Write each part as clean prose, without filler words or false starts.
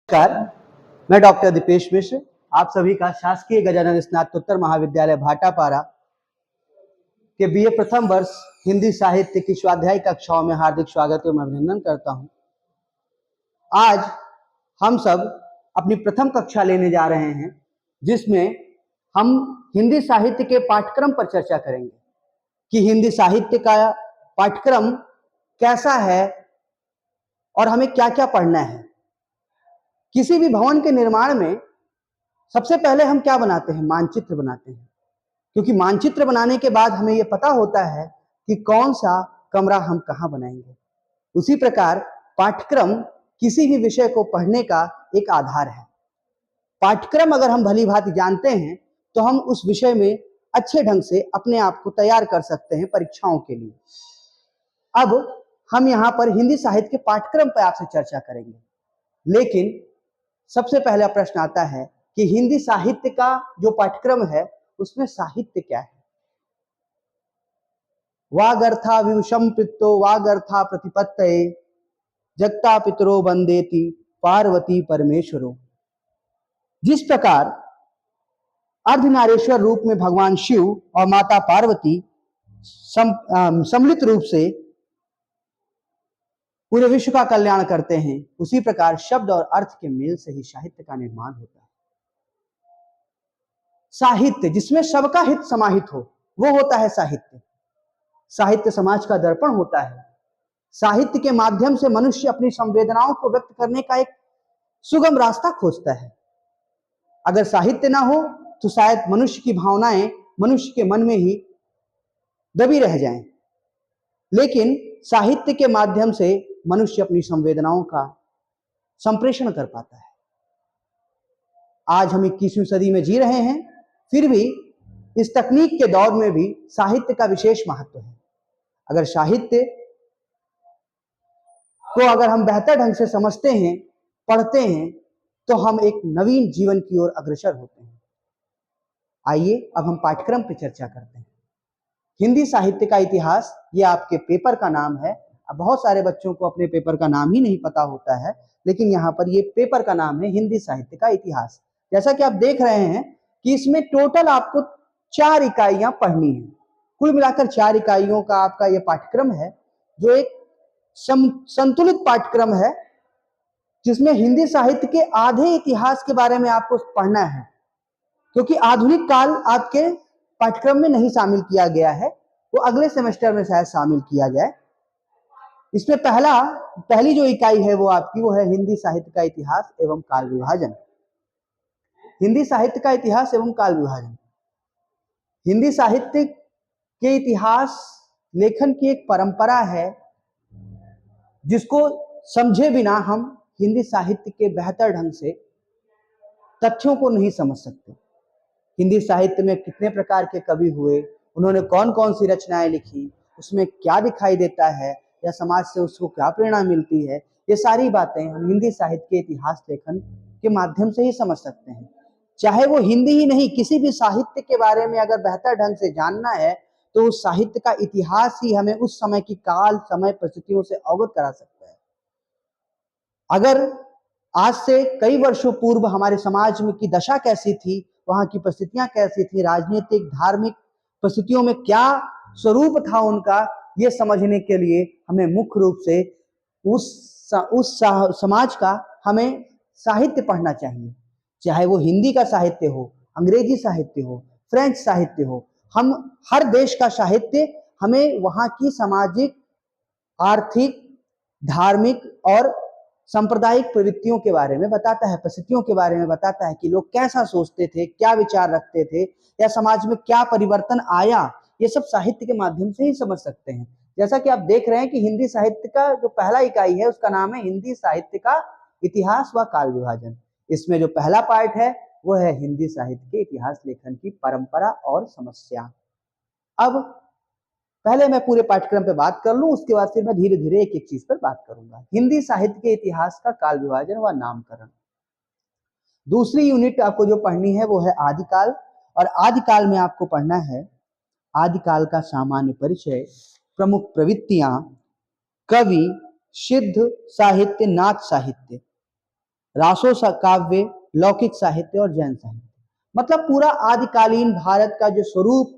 नमस्कार, मैं डॉक्टर दीपेश मिश्र आप सभी का शासकीय गजानन स्नातकोत्तर महाविद्यालय भाटापारा के बीए प्रथम वर्ष हिंदी साहित्य की स्वाध्याय कक्षाओं में हार्दिक स्वागत एवं अभिनंदन करता हूं। आज हम सब अपनी प्रथम कक्षा लेने जा रहे हैं, जिसमें हम हिंदी साहित्य के पाठ्यक्रम पर चर्चा करेंगे कि हिंदी साहित्य का पाठ्यक्रम कैसा है और हमें क्या क्या पढ़ना है। किसी भी भवन के निर्माण में सबसे पहले हम क्या बनाते हैं? मानचित्र बनाते हैं, क्योंकि मानचित्र बनाने के बाद हमें यह पता होता है कि कौन सा कमरा हम कहाँ बनाएंगे। उसी प्रकार पाठ्यक्रम किसी भी विषय को पढ़ने का एक आधार है। पाठ्यक्रम अगर हम भली भांति जानते हैं तो हम उस विषय में अच्छे ढंग से अपने आप को तैयार कर सकते हैं परीक्षाओं के लिए। अब हम यहाँ पर हिंदी साहित्य के पाठ्यक्रम पर आपसे चर्चा करेंगे, लेकिन सबसे पहला प्रश्न आता है कि हिंदी साहित्य का जो पाठ्यक्रम है उसमें साहित्य क्या है। वागर्था विवशम पित्तो वागर्था प्रतिपत्तये जगता पितरो वंदेति पार्वती परमेश्वरो। जिस प्रकार अर्धनारेश्वर रूप में भगवान शिव और माता पार्वती सम्मिलित रूप से पूरे विश्व का कल्याण करते हैं, उसी प्रकार शब्द और अर्थ के मेल से ही साहित्य का निर्माण होता है। साहित्य जिसमें सबका हित समाहित हो वो होता है साहित्य। साहित्य समाज का दर्पण होता है। साहित्य के माध्यम से मनुष्य अपनी संवेदनाओं को व्यक्त करने का एक सुगम रास्ता खोजता है। अगर साहित्य ना हो तो शायद मनुष्य की भावनाएं मनुष्य के मन में ही दबी रह जाएं, लेकिन साहित्य के माध्यम से मनुष्य अपनी संवेदनाओं का संप्रेषण कर पाता है। आज हम 21वीं सदी में जी रहे हैं, फिर भी इस तकनीक के दौर में भी साहित्य का विशेष महत्व है। अगर साहित्य को अगर हम बेहतर ढंग से समझते हैं, पढ़ते हैं, तो हम एक नवीन जीवन की ओर अग्रसर होते हैं। आइए अब हम पाठ्यक्रम पर चर्चा करते हैं। हिंदी साहित्य का इतिहास, ये आपके पेपर का नाम है। अब बहुत सारे बच्चों को अपने पेपर का नाम ही नहीं पता होता है, लेकिन यहाँ पर ये पेपर का नाम है हिंदी साहित्य का इतिहास। जैसा कि आप देख रहे हैं कि इसमें टोटल आपको 4 इकाइयां पढ़नी है। कुल मिलाकर 4 इकाइयों का आपका ये पाठ्यक्रम है, जो एक संतुलित पाठ्यक्रम है, जिसमें हिंदी साहित्य के आधे इतिहास के बारे में आपको पढ़ना है, क्योंकि आधुनिक काल आपके पाठ्यक्रम में नहीं शामिल किया गया है, वो अगले सेमेस्टर में शायद शामिल किया जाए। इसमें पहली जो इकाई है वो है हिंदी साहित्य का इतिहास एवं काल विभाजन। हिंदी साहित्य का इतिहास एवं काल विभाजन। हिंदी साहित्य के इतिहास लेखन की एक परंपरा है, जिसको समझे बिना हम हिंदी साहित्य के बेहतर ढंग से तथ्यों को नहीं समझ सकते। हिंदी साहित्य में कितने प्रकार के कवि हुए, उन्होंने कौन कौन सी रचनाएं लिखी, उसमें क्या दिखाई देता है या समाज से उसको क्या प्रेरणा मिलती है, ये सारी बातें हम हिंदी साहित्य के इतिहास लेखन के माध्यम से ही समझ सकते हैं। चाहे वो हिंदी ही नहीं, किसी भी साहित्य के बारे में अगर बेहतर ढंग से जानना है तो उस साहित्य का इतिहास ही हमें उस समय की काल समय परिस्थितियों से अवगत करा सकता है। अगर आज से कई वर्षों पूर्व हमारे समाज में की दशा कैसी थी, वहां की परिस्थितियां कैसी थी, राजनीतिक धार्मिक परिस्थितियों में क्या स्वरूप था उनका, ये समझने के लिए हमें मुख्य रूप से उस समाज का हमें साहित्य पढ़ना चाहिए। चाहे वो हिंदी का साहित्य हो, अंग्रेजी साहित्य हो, फ्रेंच साहित्य हो, हम हर देश का साहित्य हमें वहां की सामाजिक, आर्थिक, धार्मिक और सांप्रदायिक प्रवृत्तियों के बारे में बताता है, परिस्थितियों के बारे में बताता है कि लोग कैसा सोचते थे, क्या विचार रखते थे या समाज में क्या परिवर्तन आया। ये सब साहित्य के माध्यम से ही समझ सकते हैं। जैसा कि आप देख रहे हैं कि हिंदी साहित्य का जो पहला इकाई है उसका नाम है हिंदी साहित्य का इतिहास व काल विभाजन। इसमें जो पहला पार्ट है वो है हिंदी साहित्य के इतिहास लेखन की परंपरा और समस्या। अब पहले मैं पूरे पाठ्यक्रम पे बात कर लूं, उसके बाद फिर मैं धीरे धीरे एक एक चीज पर बात करूंगा। हिंदी साहित्य के इतिहास का काल विभाजन व नामकरण। दूसरी यूनिट आपको जो पढ़नी है वो है आदिकाल, और आदिकाल में आपको पढ़ना है आदिकाल का सामान्य परिचय, प्रमुख प्रवृत्तियां, कवि, सिद्ध साहित्य, नाथ साहित्य, रासो काव्य, लौकिक साहित्य और जैन साहित्य। मतलब पूरा आदिकालीन भारत का जो स्वरूप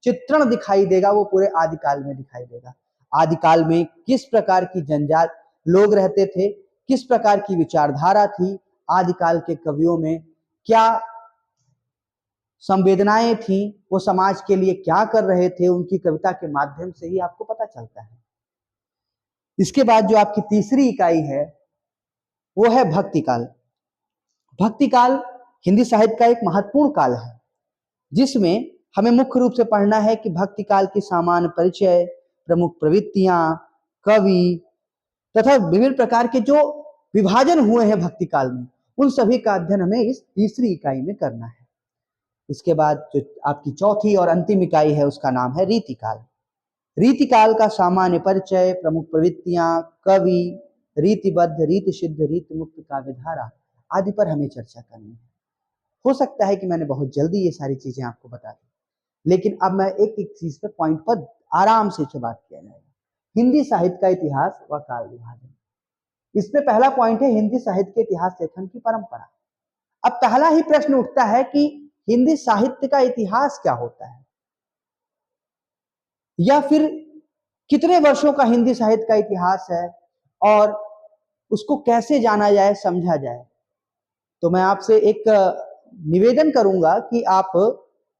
चित्रण दिखाई देगा वो पूरे आदिकाल में दिखाई देगा। आदिकाल में किस प्रकार की जनजात लोग रहते थे, किस प्रकार की विचारधारा थी, आदिकाल के कवियों में क्या संवेदनाएं थी, वो समाज के लिए क्या कर रहे थे, उनकी कविता के माध्यम से ही आपको पता चलता है। इसके बाद जो आपकी तीसरी इकाई है वो है भक्ति काल। भक्ति काल हिंदी साहित्य का एक महत्वपूर्ण काल है, जिसमें हमें मुख्य रूप से पढ़ना है कि भक्ति काल की सामान्य परिचय, प्रमुख प्रवृत्तियां, कवि तथा विभिन्न प्रकार के जो विभाजन हुए हैं भक्ति काल में, उन सभी का अध्ययन हमें इस तीसरी इकाई में करना है। इसके बाद जो आपकी चौथी और अंतिम इकाई है उसका नाम है रीतिकाल। रीतिकाल का सामान्य परिचय, प्रमुख प्रवृत्तियां, कवि, रीतिबद्ध, रीति सिद्ध, रीति मुक्त काव्यधारा आदि पर हमें चर्चा करनी है। हो सकता है कि मैंने बहुत जल्दी ये सारी चीजें आपको बता दी, लेकिन अब मैं एक एक चीज पे पॉइंट पर आराम से बात किया जाएगा। हिंदी साहित्य का इतिहास व काल विभाजन। इसमें पहला पॉइंट है हिंदी साहित्य के इतिहास लेखन की परंपरा। अब पहला ही प्रश्न उठता है कि हिंदी साहित्य का इतिहास क्या होता है, या फिर कितने वर्षों का हिंदी साहित्य का इतिहास है और उसको कैसे जाना जाए, समझा जाए। तो मैं आपसे एक निवेदन करूंगा कि आप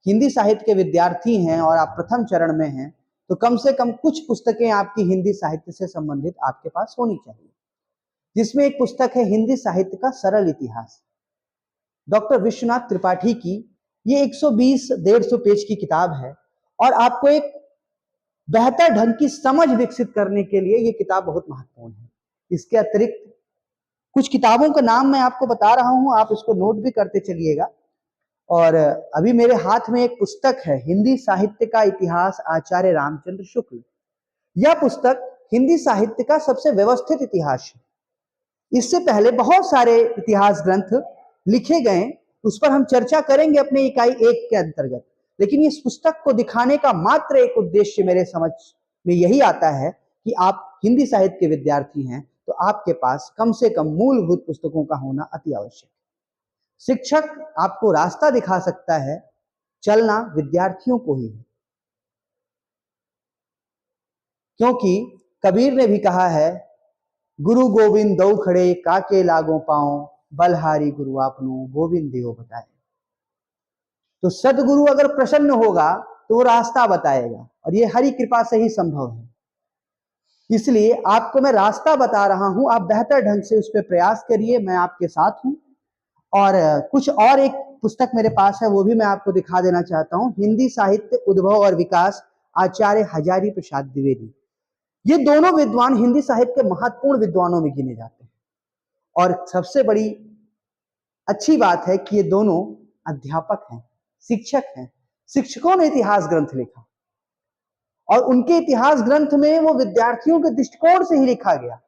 हिंदी साहित्य के विद्यार्थी हैं और आप प्रथम चरण में हैं, तो कम से कम कुछ पुस्तकें आपकी हिंदी साहित्य से संबंधित आपके पास होनी चाहिए, जिसमें एक पुस्तक है हिंदी साहित्य का सरल इतिहास, डॉक्टर विश्वनाथ त्रिपाठी की। ये 120-150 पेज की किताब है और आपको एक बेहतर ढंग की समझ विकसित करने के लिए ये किताब बहुत महत्वपूर्ण है। इसके अतिरिक्त कुछ किताबों का नाम मैं आपको बता रहा हूं, आप इसको नोट भी करते चलिएगा। और अभी मेरे हाथ में एक पुस्तक है हिंदी साहित्य का इतिहास, आचार्य रामचंद्र शुक्ल। यह पुस्तक हिंदी साहित्य का सबसे व्यवस्थित इतिहास है। इससे पहले बहुत सारे इतिहास ग्रंथ लिखे गए, उस पर हम चर्चा करेंगे अपने इकाई 1 के अंतर्गत। लेकिन इस पुस्तक को दिखाने का मात्र एक उद्देश्य मेरे समझ में यही आता है कि आप हिंदी साहित्य के विद्यार्थी हैं, तो आपके पास कम से कम मूलभूत पुस्तकों का होना अति आवश्यक है। शिक्षक आपको रास्ता दिखा सकता है, चलना विद्यार्थियों को ही है। क्योंकि कबीर ने भी कहा है, गुरु गोविंद दो खड़े काके लागो पाओ, बलहारी गुरु आपनो गोविंद देव बताए। तो सदगुरु अगर प्रसन्न होगा तो वो रास्ता बताएगा, और ये हरि कृपा से ही संभव है। इसलिए आपको मैं रास्ता बता रहा हूं, आप बेहतर ढंग से उस पर प्रयास करिए, मैं आपके साथ हूं। और कुछ और एक पुस्तक मेरे पास है, वो भी मैं आपको दिखा देना चाहता हूं, हिंदी साहित्य उद्भव और विकास, आचार्य हजारी प्रसाद द्विवेदी। ये दोनों विद्वान हिंदी साहित्य के महत्वपूर्ण विद्वानों में गिने जाते हैं। और सबसे बड़ी अच्छी बात है कि ये दोनों अध्यापक हैं, शिक्षक हैं। शिक्षकों ने इतिहास ग्रंथ लिखा और उनके इतिहास ग्रंथ में वो विद्यार्थियों के दृष्टिकोण से ही लिखा गया।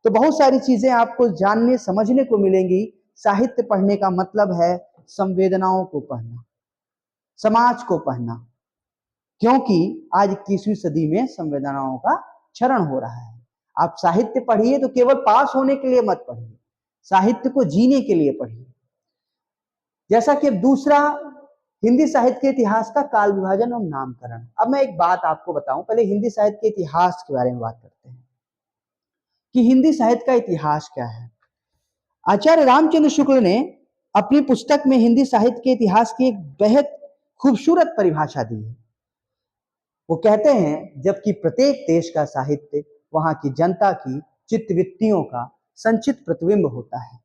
तो बहुत सारी चीजें आपको जानने समझने को मिलेंगी। साहित्य पढ़ने का मतलब है संवेदनाओं को पढ़ना, समाज को पढ़ना, क्योंकि आज 21वीं सदी में संवेदनाओं का क्षरण हो रहा है। आप साहित्य पढ़िए तो केवल पास होने के लिए मत पढ़िए, साहित्य को जीने के लिए पढ़िए। जैसा कि दूसरा हिंदी साहित्य के इतिहास का काल विभाजन और नामकरण। अब मैं एक बात आपको बताऊं, पहले हिंदी साहित्य के इतिहास के बारे में बात करते हैं कि हिंदी साहित्य का इतिहास क्या है। आचार्य रामचंद्र शुक्ल ने अपनी पुस्तक में हिंदी साहित्य के इतिहास की एक बेहद खूबसूरत परिभाषा दी है। वो कहते हैं, जबकि प्रत्येक देश का साहित्य वहां की जनता की चित्तवृत्तियों का संचित प्रतिबिंब होता है।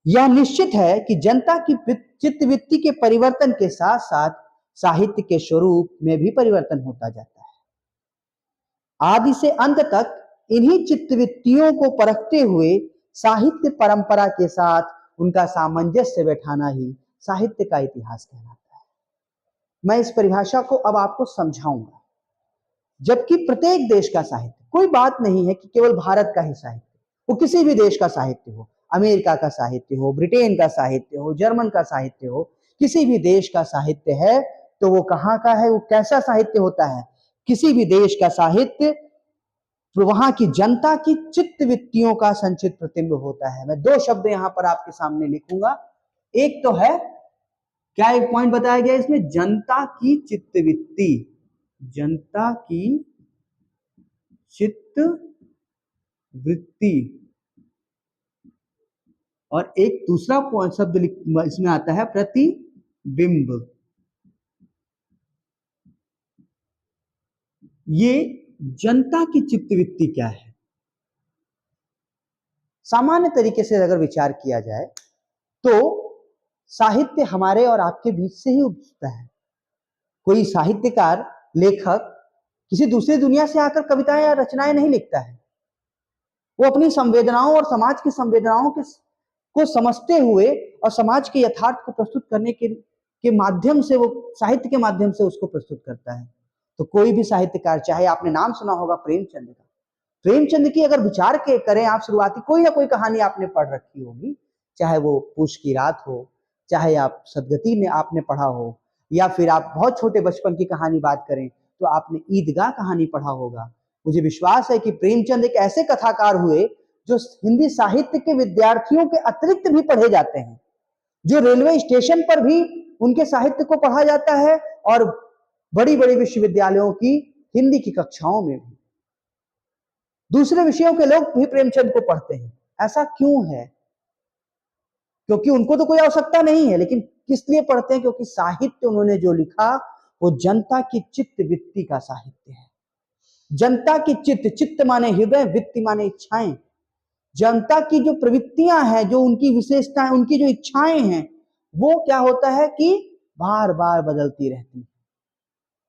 यह निश्चित है कि जनता की चित्तवृत्ति के परिवर्तन के साथ साथ साहित्य के स्वरूप में भी परिवर्तन होता जाता है। आदि से अंत तक इन्हीं चित्तवृत्तियों को परखते हुए साहित्य परंपरा के साथ उनका सामंजस्य बैठाना ही साहित्य का इतिहास कहलाता है। मैं इस परिभाषा को अब आपको समझाऊंगा। जबकि प्रत्येक देश का साहित्य, कोई बात नहीं है कि केवल भारत का ही साहित्य, वो किसी भी देश का साहित्य हो, अमेरिका का साहित्य हो, ब्रिटेन का साहित्य हो, जर्मन का साहित्य हो, किसी भी देश का साहित्य है तो वो कहाँ का है, वो कैसा साहित्य होता है। किसी भी देश का साहित्य वहां की जनता की चित्त वृत्तियों का संचित प्रतिबिंब होता है। मैं दो शब्द यहां पर आपके सामने लिखूंगा। एक तो है, क्या एक पॉइंट बताया गया इसमें, जनता की चित्त वृत्ति, जनता की चित्त वृत्ति, और एक दूसरा शब्द इसमें आता है प्रतिबिंब। ये जनता की चित्तवृत्ति क्या है? सामान्य तरीके से अगर विचार किया जाए तो साहित्य हमारे और आपके बीच से ही उगता है। कोई साहित्यकार, लेखक किसी दूसरी दुनिया से आकर कविताएं या रचनाएं नहीं लिखता है। वो अपनी संवेदनाओं और समाज की संवेदनाओं को समझते हुए और समाज के यथार्थ को प्रस्तुत करने के माध्यम से, वो साहित्य के माध्यम से उसको प्रस्तुत करता है। तो कोई भी साहित्यकार, चाहे आपने नाम सुना होगा प्रेमचंद का, प्रेमचंद की अगर विचार के करें आप, शुरुआती कोई ना कोई कहानी आपने पढ़ रखी होगी, चाहे वो पूष की रात हो, चाहे आप सदगति ने आपने पढ़ा हो, या फिर आप बहुत छोटे बचपन की कहानी बात करें तो आपने ईदगाह कहानी पढ़ा होगा। मुझे विश्वास है कि प्रेमचंद एक ऐसे कथाकार हुए जो हिंदी साहित्य के विद्यार्थियों के अतिरिक्त भी पढ़े जाते हैं, जो रेलवे स्टेशन पर भी उनके साहित्य को पढ़ा जाता है और बड़ी बड़ी विश्वविद्यालयों की हिंदी की कक्षाओं में भी दूसरे विषयों के लोग भी प्रेमचंद को पढ़ते हैं। ऐसा क्यों है? क्योंकि उनको तो कोई आवश्यकता नहीं है, लेकिन किस लिए पढ़ते हैं? क्योंकि साहित्य उन्होंने जो लिखा वो जनता की चित्त वृत्ति का साहित्य है। जनता की चित्त, चित्त माने हृदय, वृत्ति माने इच्छाएं। जनता की जो प्रवृत्तियां हैं, जो उनकी विशेषताएं, उनकी जो इच्छाएं हैं, वो क्या होता है कि बार बार बदलती रहती है।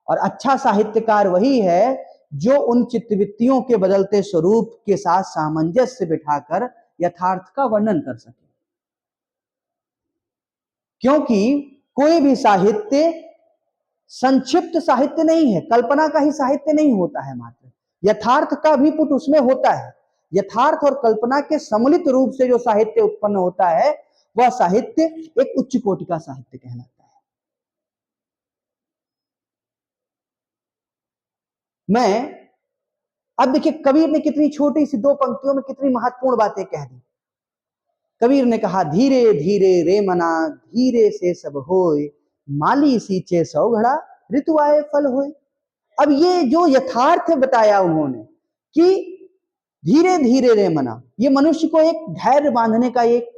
और अच्छा साहित्यकार वही है जो उन चित्तवृत्तियों के बदलते स्वरूप के साथ सामंजस्य बिठाकर यथार्थ का वर्णन कर सके। क्योंकि कोई भी साहित्य संक्षिप्त साहित्य नहीं है, कल्पना का ही साहित्य नहीं होता है, मात्र यथार्थ का भी पुट उसमें होता है। यथार्थ और कल्पना के सम्मिलित रूप से जो साहित्य उत्पन्न होता है वह साहित्य एक उच्च कोटि का साहित्य कहलाता है। मैं अब देखिए, कबीर ने कितनी छोटी सी दो पंक्तियों में कितनी महत्वपूर्ण बातें कह दी। कबीर ने कहा, धीरे धीरे रे मना, धीरे से सब होए, माली सींचे सौ घड़ा, ऋतु आए फल होए। अब ये जो यथार्थ बताया उन्होंने कि धीरे धीरे रे मना, ये मनुष्य को एक धैर्य बांधने का एक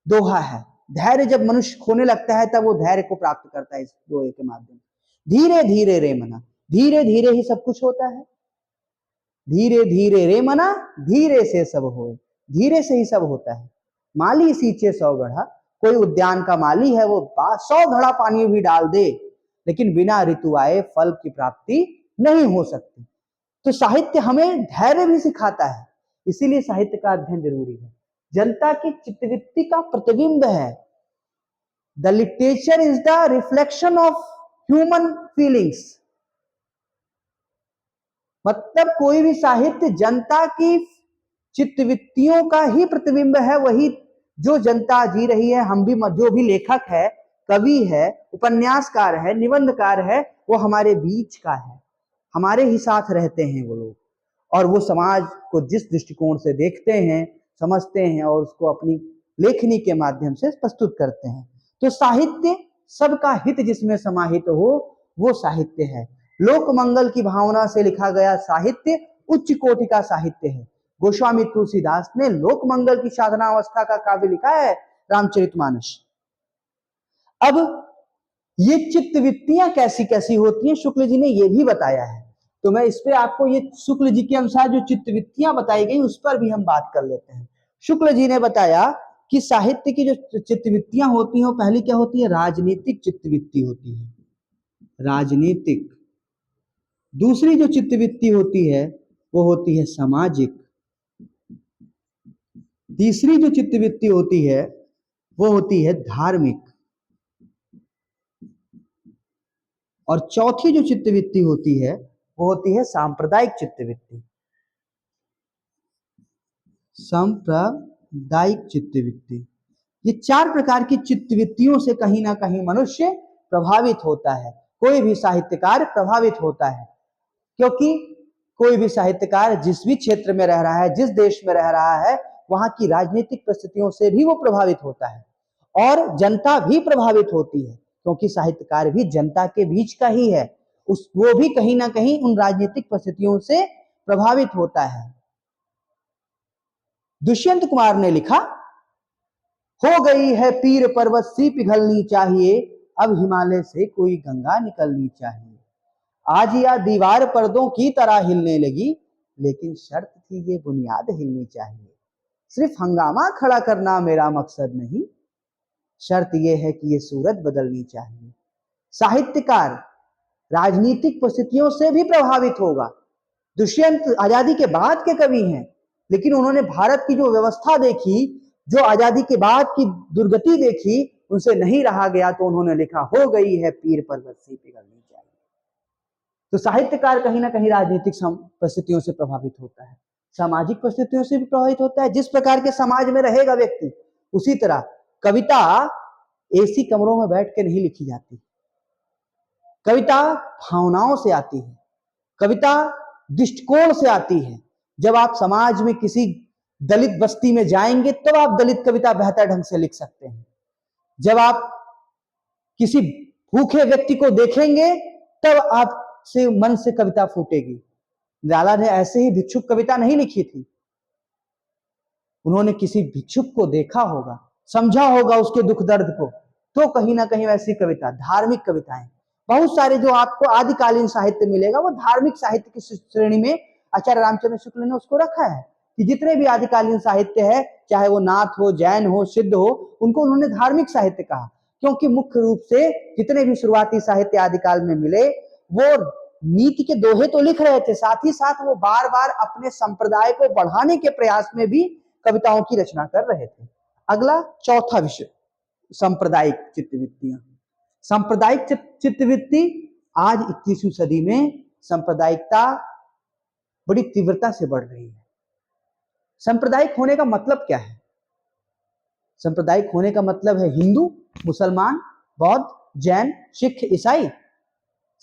दोहा है। धैर्य जब मनुष्य खोने लगता है तब वो धैर्य को प्राप्त करता है इस दोहे के माध्यम से। धीरे धीरे रे मना, धीरे धीरे ही सब कुछ होता है। धीरे धीरे रे मना, धीरे से सब होए, धीरे से ही सब होता है। माली सींचे सौ घड़ा, कोई उद्यान का माली है, वो 100 घड़ा पानी भी डाल दे, लेकिन बिना ऋतु आए फल की प्राप्ति नहीं हो सकती। तो साहित्य हमें धैर्य भी सिखाता है, इसीलिए साहित्य का अध्ययन जरूरी है। जनता की चित्तवृत्ति का प्रतिबिंब है। The literature is the reflection of human feelings. मतलब कोई भी साहित्य जनता की चित्तवृत्तियों का ही प्रतिबिंब है। वही जो जनता जी रही है, हम भी, जो भी लेखक है, कवि है, उपन्यासकार है, निबंधकार है, वो हमारे बीच का है, हमारे ही साथ रहते हैं वो लोग, और वो समाज को जिस दृष्टिकोण से देखते हैं, समझते हैं और उसको अपनी लेखनी के माध्यम से प्रस्तुत करते हैं। तो साहित्य सबका हित जिसमें समाहित हो वो साहित्य है। लोक मंगल की भावना से लिखा गया साहित्य उच्च कोटि का साहित्य है। गोस्वामी तुलसीदास ने लोक मंगल की साधना अवस्था का काव्य लिखा है, रामचरितमानस। अब ये चित्तवृत्तियां कैसी कैसी होती हैं, शुक्ल जी ने ये भी बताया है। तो मैं इस पे आपको ये शुक्ल जी के अनुसार जो चित्तवृत्तियां बताई गई उस पर भी हम बात कर लेते हैं। शुक्ल जी ने बताया कि साहित्य की जो चित्तवृत्तियां होती हैं, पहली क्या होती है? राजनीतिक चित्तवृत्ति होती है, राजनीतिक। दूसरी जो चित्तवृत्ति होती है वो होती है सामाजिक। तीसरी जो चित्तवृत्ति होती है वो होती है धार्मिक। और चौथी जो चित्तवृत्ति होती है वो होती है सांप्रदायिक चित्तवृत्ति। सांप्रदायिक चित्तवृत्ति, ये 4 प्रकार की चित्तवृत्तियों से कहीं ना कहीं मनुष्य प्रभावित होता है, कोई भी साहित्यकार प्रभावित होता है। क्योंकि कोई भी साहित्यकार जिस भी क्षेत्र में रह रहा है, जिस देश में रह रहा है, वहां की राजनीतिक परिस्थितियों से भी वो प्रभावित होता है और जनता भी प्रभावित होती है, क्योंकि साहित्यकार भी जनता के बीच का ही है। वो भी कहीं ना कहीं उन राजनीतिक परिस्थितियों से प्रभावित होता है। दुष्यंत कुमार ने लिखा, हो गई है पीर पर्वत सी पिघलनी चाहिए, अब हिमालय से कोई गंगा निकलनी चाहिए। आज या दीवार पर्दों की तरह हिलने लगी, लेकिन शर्त थी ये बुनियाद हिलनी चाहिए। सिर्फ हंगामा खड़ा करना मेरा मकसद नहीं, शर्त यह है कि ये सूरत बदलनी चाहिए। साहित्यकार राजनीतिक परिस्थितियों से भी प्रभावित होगा। दुष्यंत आजादी के बाद के कवि हैं, लेकिन उन्होंने भारत की जो व्यवस्था देखी, जो आजादी के बाद की दुर्गति देखी, उनसे नहीं रहा गया, तो उन्होंने लिखा, हो गई है पीर पर्वत सी पिघलनी चाहिए। तो साहित्यकार कहीं ना कहीं राजनीतिक परिस्थितियों से प्रभावित होता है, सामाजिक परिस्थितियों से भी प्रभावित होता है। जिस प्रकार के समाज में रहेगा व्यक्ति, उसी तरह कविता एसी कमरों में बैठ के नहीं लिखी जाती। कविता भावनाओं से आती है, कविता दृष्टिकोण से आती है। जब आप समाज में किसी दलित बस्ती में जाएंगे, तब आप दलित कविता बेहतर ढंग से लिख सकते हैं। जब आप किसी भूखे व्यक्ति को देखेंगे, तब आपसे मन से कविता फूटेगी। निराला ने ऐसे ही भिक्षुक कविता नहीं लिखी थी। उन्होंने किसी भिक्षुक को देखा होगा, समझा होगा उसके दुख दर्द को, तो कहीं ना कहीं ऐसी कविता, धार्मिक कविताएं, बहुत सारे जो आपको आदिकालीन साहित्य मिलेगा, वो धार्मिक साहित्य की श्रेणी में आचार्य रामचंद्र शुक्ल ने उसको रखा है कि जितने भी आदिकालीन साहित्य है, चाहे वो नाथ हो, जैन हो, सिद्ध हो, उनको उन्होंने धार्मिक साहित्य कहा, क्योंकि मुख्य रूप से जितने भी शुरुआती साहित्य आदिकाल में मिले, वो नीति के दोहे तो लिख रहे थे, साथ ही साथ वो बार बार अपने संप्रदाय को बढ़ाने के प्रयास में भी कविताओं की रचना कर रहे थे। अगला चौथा विषय, सांप्रदायिक चित्तवृत्तियां। सांप्रदायिक चित्तवृत्ति, आज 21वीं सदी में सांप्रदायिकता बड़ी तीव्रता से बढ़ रही है। सांप्रदायिक होने का मतलब क्या है? सांप्रदायिक होने का मतलब है हिंदू, मुसलमान, बौद्ध, जैन, सिख, ईसाई।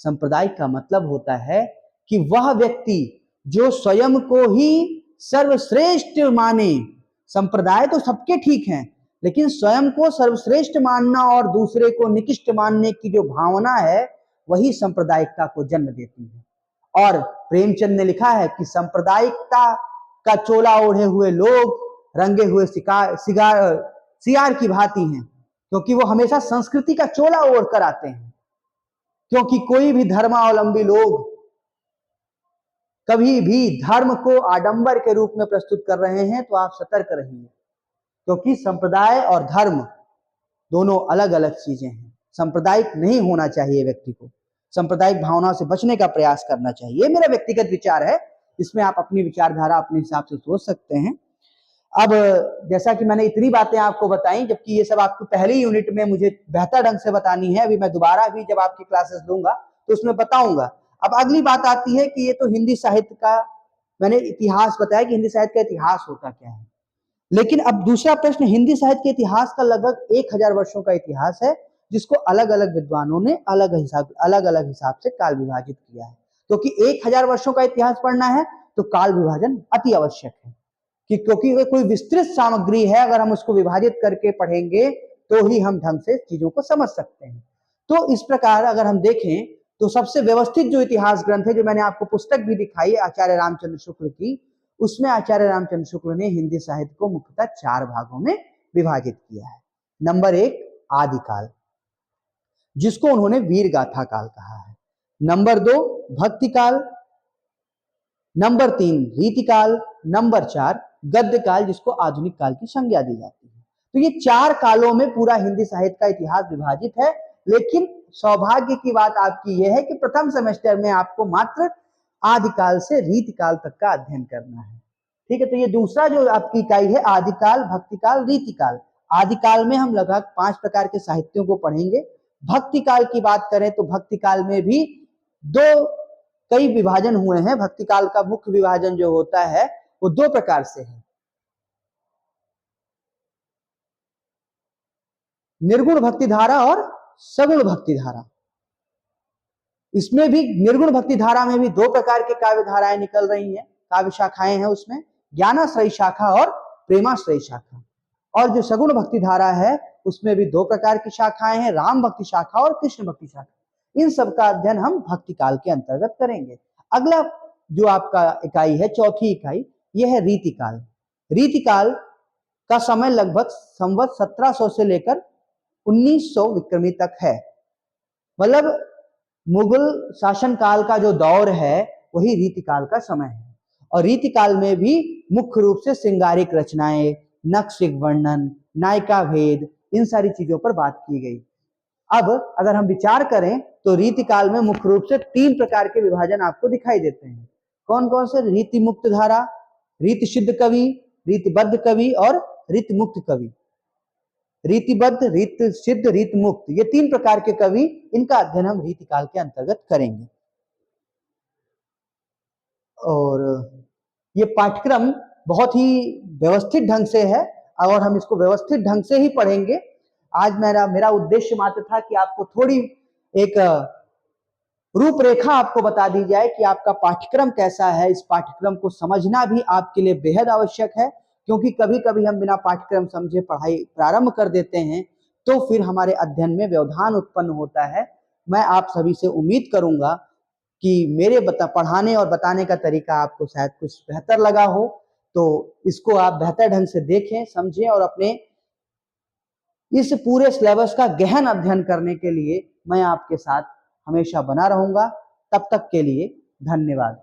सांप्रदायिक का मतलब होता है कि वह व्यक्ति जो स्वयं को ही सर्वश्रेष्ठ माने। संप्रदाय तो सबके ठीक हैं, लेकिन स्वयं को सर्वश्रेष्ठ मानना और दूसरे को निकृष्ट मानने की जो भावना है, वही सांप्रदायिकता को जन्म देती है। और प्रेमचंद ने लिखा है कि सांप्रदायिकता का चोला ओढ़े हुए लोग रंगे हुए सियार की भांति हैं, क्योंकि वो हमेशा संस्कृति का चोला ओढ़ कर आते हैं। क्योंकि कोई भी धर्मावलंबी लोग कभी भी धर्म को आडंबर के रूप में प्रस्तुत कर रहे हैं, तो आप सतर्क रहिए, क्योंकि संप्रदाय और धर्म दोनों अलग अलग चीजें हैं। सांप्रदायिक नहीं होना चाहिए व्यक्ति को, सांप्रदायिक भावना से बचने का प्रयास करना चाहिए। ये मेरा व्यक्तिगत विचार है, इसमें आप अपनी विचारधारा अपने हिसाब से सोच सकते हैं। अब जैसा कि मैंने इतनी बातें आपको बताई, जबकि ये सब आपको पहली यूनिट में मुझे बेहतर ढंग से बतानी है, अभी मैं दोबारा भी जब आपकी क्लासेस लूंगा तो उसमें बताऊंगा। अब अगली बात आती है कि ये तो हिंदी साहित्य का मैंने इतिहास बताया कि हिंदी साहित्य का इतिहास होता क्या है, लेकिन अब दूसरा प्रश्न, हिंदी साहित्य के इतिहास का लगभग 1000 वर्षों का इतिहास है, जिसको अलग अलग विद्वानों ने अलग अलग हिसाब से काल विभाजित किया है। क्योंकि 1000 वर्षों का इतिहास पढ़ना है तो काल विभाजन अति आवश्यक है, कि क्योंकि कोई विस्तृत सामग्री है, अगर हम उसको विभाजित करके पढ़ेंगे तो ही हम ढंग से चीजों को समझ सकते हैं। तो इस प्रकार अगर हम देखें तो सबसे व्यवस्थित जो इतिहास ग्रंथ है, जो मैंने आपको पुस्तक भी दिखाई आचार्य रामचंद्र शुक्ल की, उसमें आचार्य रामचंद्र शुक्ल ने हिंदी साहित्य को मुख्यतः 4 भागों में विभाजित किया है। नंबर 1 आदिकाल, जिसको उन्होंने वीर गाथा काल कहा है। नंबर 2 भक्ति काल, नंबर 3 रीतिकाल, नंबर 4 गद्य काल, जिसको आधुनिक काल की संज्ञा दी जाती है। तो ये 4 कालों में पूरा हिंदी साहित्य का इतिहास विभाजित है। लेकिन सौभाग्य की बात आपकी यह है कि प्रथम सेमेस्टर में आपको मात्र आदिकाल से रीतिकाल तक का अध्ययन करना है। ठीक है, तो ये दूसरा जो आपकी इकाई है, आदिकाल, भक्तिकाल, रीतिकाल। आदिकाल में हम लगभग 5 प्रकार के साहित्यों को पढ़ेंगे। भक्ति काल की बात करें तो भक्ति काल में भी कई विभाजन हुए हैं। भक्ति काल का मुख्य विभाजन जो होता है वो 2 प्रकार से है, निर्गुण भक्ति धारा और सगुण भक्ति धारा। इसमें भी निर्गुण भक्ति धारा में भी दो प्रकार की काव्य धाराएं निकल रही हैं, काव्य शाखाएं हैं उसमें, ज्ञानाश्रयी शाखा और प्रेमाश्रयी शाखा। और जो सगुण भक्ति धारा है उसमें भी दो प्रकार की शाखाएं हैं, राम भक्ति शाखा और कृष्ण भक्ति शाखा। इन सब का अध्ययन हम भक्ति काल के अंतर्गत करेंगे। अगला जो आपका इकाई है, चौथी इकाई, यह है रीतिकाल। रीतिकाल का समय लगभग संवत 1700 से लेकर 1900 विक्रमी तक है। मतलब मुगल शासनकाल का जो दौर है वही रीतिकाल का समय है। और रीतिकाल में भी मुख्य रूप से श्रृंगारिक रचनाएं, नक्शिक वर्णन, नायिका भेद, इन सारी चीजों पर बात की गई। अब अगर हम विचार करें तो रीतिकाल में मुख्य रूप से 3 प्रकार के विभाजन आपको दिखाई देते हैं। कौन कौन से? रीति मुक्त धारा, रीति सिद्ध कवि, रीतिबद्ध कवि और रीति मुक्त कवि। रीतिबद्ध, रीति सिद्ध, रीति मुक्त, ये 3 प्रकार के कवि, इनका अध्ययन हम रीतिकाल के अंतर्गत करेंगे। और ये पाठ्यक्रम बहुत ही व्यवस्थित ढंग से है और हम इसको व्यवस्थित ढंग से ही पढ़ेंगे। आज मेरा उद्देश्य मात्र था कि आपको थोड़ी एक रूपरेखा आपको बता दी जाए कि आपका पाठ्यक्रम कैसा है। इस पाठ्यक्रम को समझना भी आपके लिए बेहद आवश्यक है, क्योंकि कभी कभी हम बिना पाठ्यक्रम समझे पढ़ाई प्रारंभ कर देते हैं तो फिर हमारे अध्ययन में व्यवधान उत्पन्न होता है। मैं आप सभी से उम्मीद करूंगा कि मेरे पढ़ाने और बताने का तरीका आपको शायद कुछ बेहतर लगा हो, तो इसको आप बेहतर ढंग से देखें, समझें और अपने इस पूरे सिलेबस का गहन अध्ययन करने के लिए मैं आपके साथ हमेशा बना रहूंगा। तब तक के लिए धन्यवाद।